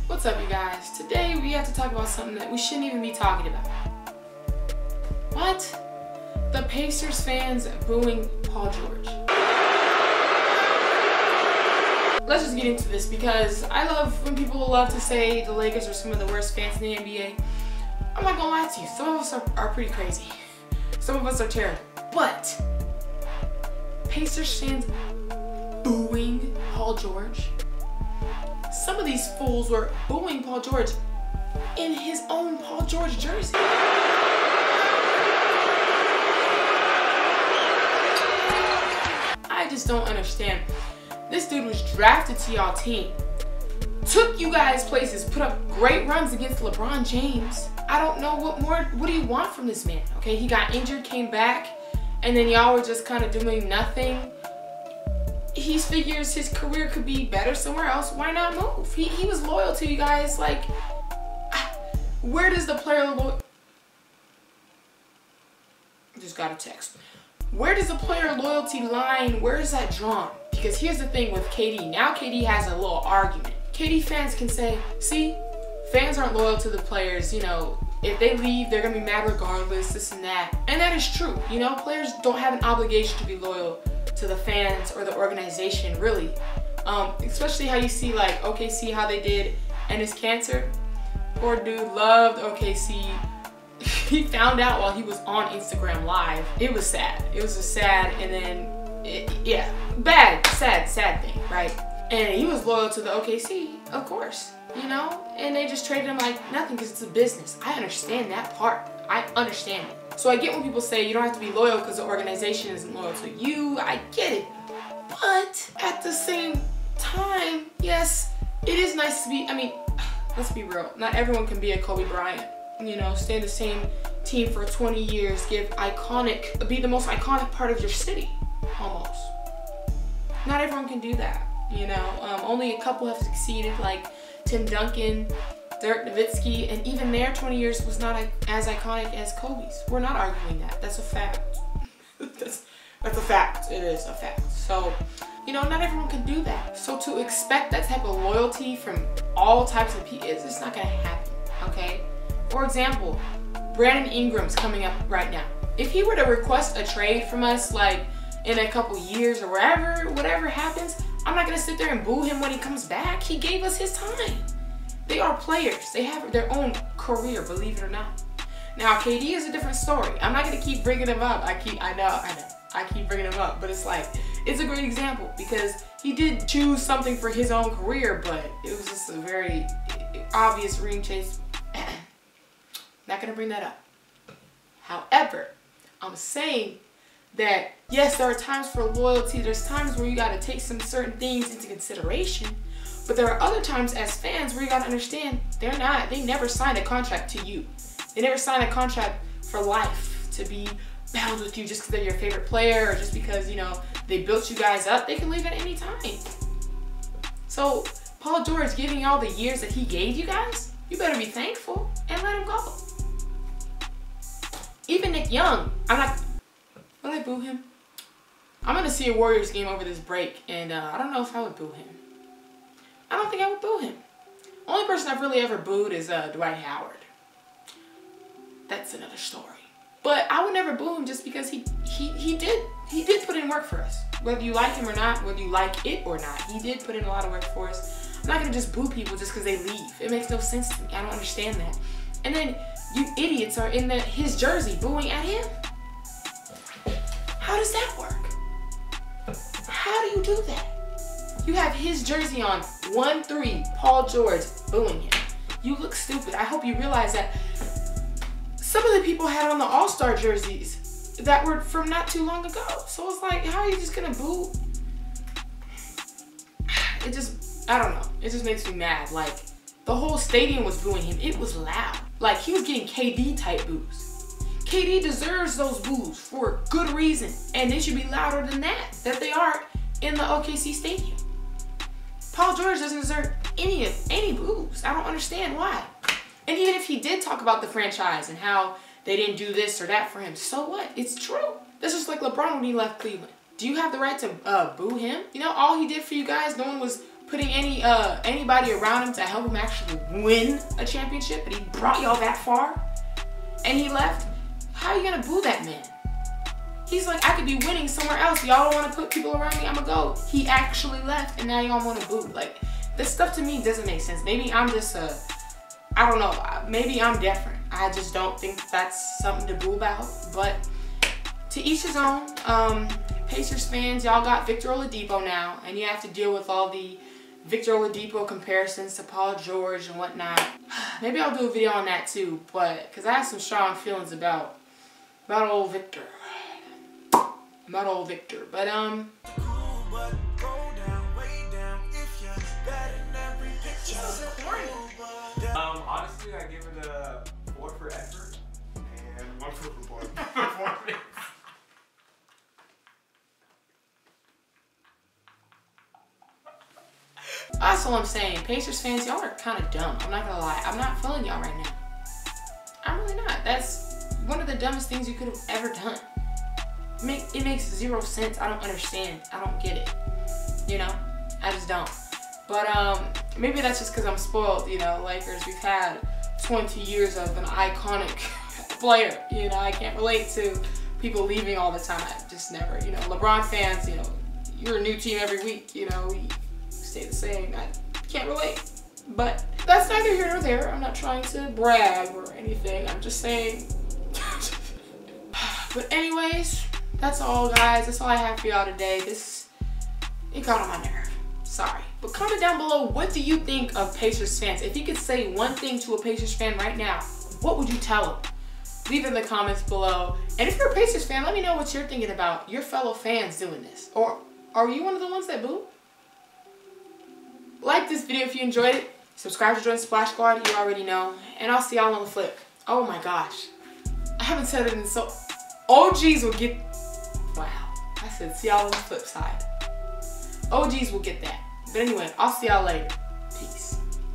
What's up, you guys? Today we have to talk about something that we shouldn't even be talking about. What? The Pacers fans booing Paul George. Let's just get into this because I love when people love to say the Lakers are some of the worst fans in the NBA. I'm not gonna lie to you, some of us are pretty crazy. Some of us are terrible. But Pacers fans booing Paul George. Some of these fools were booing Paul George in his own Paul George jersey. I just don't understand. This dude was drafted to y'all team, took you guys places, put up great runs against LeBron James. I don't know what do you want from this man? Okay, he got injured, came back, and then y'all were just kind of doing nothing. He figures his career could be better somewhere else. Why not move? He was loyal to you guys. Like, where does the player just got a text. Where does the player loyalty line, where is that drawn? Because here's the thing with KD. Now KD has a little argument. KD fans can say, see, fans aren't loyal to the players. You know, if they leave, they're going to be mad regardless, this and that. And that is true. You know, players don't have an obligation to be loyal to the fans or the organization, really. Especially how you see like OKC, how they did Enes Kanter. Poor dude loved OKC. He found out while he was on Instagram Live. It was sad. It was just sad, and then, yeah, bad, sad thing, right? And he was loyal to the OKC, of course, you know? And they just traded him like nothing because it's a business. I understand that part. I understand it. So I get when people say you don't have to be loyal because the organization isn't loyal to you. I get it. But at the same time, yes, it is nice to be, I mean, let's be real. Not everyone can be a Kobe Bryant. You know, stay in the same team for 20 years, be the most iconic part of your city, almost. Not everyone can do that, you know. Only a couple have succeeded, like Tim Duncan, Dirk Nowitzki, and even their 20 years was not as iconic as Kobe's. We're not arguing that. That's a fact. that's a fact. It is a fact. So, you know, not everyone can do that. So to expect that type of loyalty from all types of people, it's just not gonna happen, okay? For example, Brandon Ingram's coming up right now. If he were to request a trade from us, like in a couple years or whatever happens, I'm not gonna sit there and boo him when he comes back. He gave us his time. They are players. They have their own career, believe it or not. Now, KD is a different story. I'm not gonna keep bringing him up. I know. I keep bringing him up, but it's like, it's a great example because he did choose something for his own career, but it was just a very obvious ring chase. Not gonna bring that up. However, I'm saying that yes, there are times for loyalty. There's times where you gotta take some certain things into consideration. But there are other times as fans where you gotta understand they never signed a contract to you. They never signed a contract for life to be bound with you just because they're your favorite player or just because, you know, they built you guys up. They can leave at any time. So Paul George giving all the years that he gave you guys, you better be thankful and let him go. Even Nick Young, will I boo him? I'm gonna see a Warriors game over this break and I don't know if I would boo him. I don't think I would boo him. Only person I've really ever booed is Dwight Howard. That's another story. But I would never boo him just because he did put in work for us. Whether you like him or not, whether you like it or not, he did put in a lot of work for us. I'm not gonna just boo people just because they leave. It makes no sense to me. I don't understand that. And then you idiots are in his jersey booing at him. How does that work? How do you do that? You have his jersey on, 1-3, Paul George, booing him. You look stupid. I hope you realize that some of the people had on the All-Star jerseys that were from not too long ago. So it's like, how are you just gonna boo? It just, I don't know. It just makes me mad. Like, the whole stadium was booing him. It was loud. Like, he was getting KD type boos. KD deserves those boos for good reason. And they should be louder than that they are in the OKC stadium. Paul George doesn't deserve any boos. I don't understand why. And even if he did talk about the franchise and how they didn't do this or that for him, so what? It's true. That's just like LeBron when he left Cleveland. Do you have the right to boo him? You know, all he did for you guys, no one was putting anybody around him to help him actually win a championship, and he brought y'all that far, and he left. How are you gonna boo that man? He's like, I could be winning somewhere else. Y'all don't want to put people around me, I'ma go. He actually left, and now y'all want to boo. Like, this stuff to me doesn't make sense. Maybe I'm just I don't know. Maybe I'm different. I just don't think that's something to boo about. But to each his own. Pacers fans, y'all got Victor Oladipo now, and you have to deal with all the Victor Oladipo comparisons to Paul George and whatnot. Maybe I'll do a video on that too, but because I have some strong feelings about old Victor. But honestly, I give it a 4 for effort and 1 for performance. That's all I'm saying. Pacers fans, y'all are kind of dumb. I'm not gonna lie. I'm not feeling y'all right now. I'm really not. That's one of the dumbest things you could have ever done. It makes 0 sense. I don't understand. I don't get it. You know? I just don't. But maybe that's just because I'm spoiled. You know, Lakers, we've had 20 years of an iconic player. You know, I can't relate to people leaving all the time. I just never, you know, LeBron fans, you know, you're a new team every week. You know, we stay the same. I can't relate. But that's neither here nor there. I'm not trying to brag or anything. I'm just saying. But anyways, that's all, guys. That's all I have for y'all today. It got on my nerve. Sorry. But comment down below, what do you think of Pacers fans? If you could say one thing to a Pacers fan right now, what would you tell them? Leave it in the comments below. And if you're a Pacers fan, let me know what you're thinking about your fellow fans doing this. Or are you one of the ones that boo? Like this video if you enjoyed it. Subscribe to join the Splash Squad, you already know. And I'll see y'all on the flip. Oh my gosh. I haven't said it in so... OGs will get... Wow. I said see y'all on the flip side. OGs will get that. But anyway, I'll see y'all later. Peace.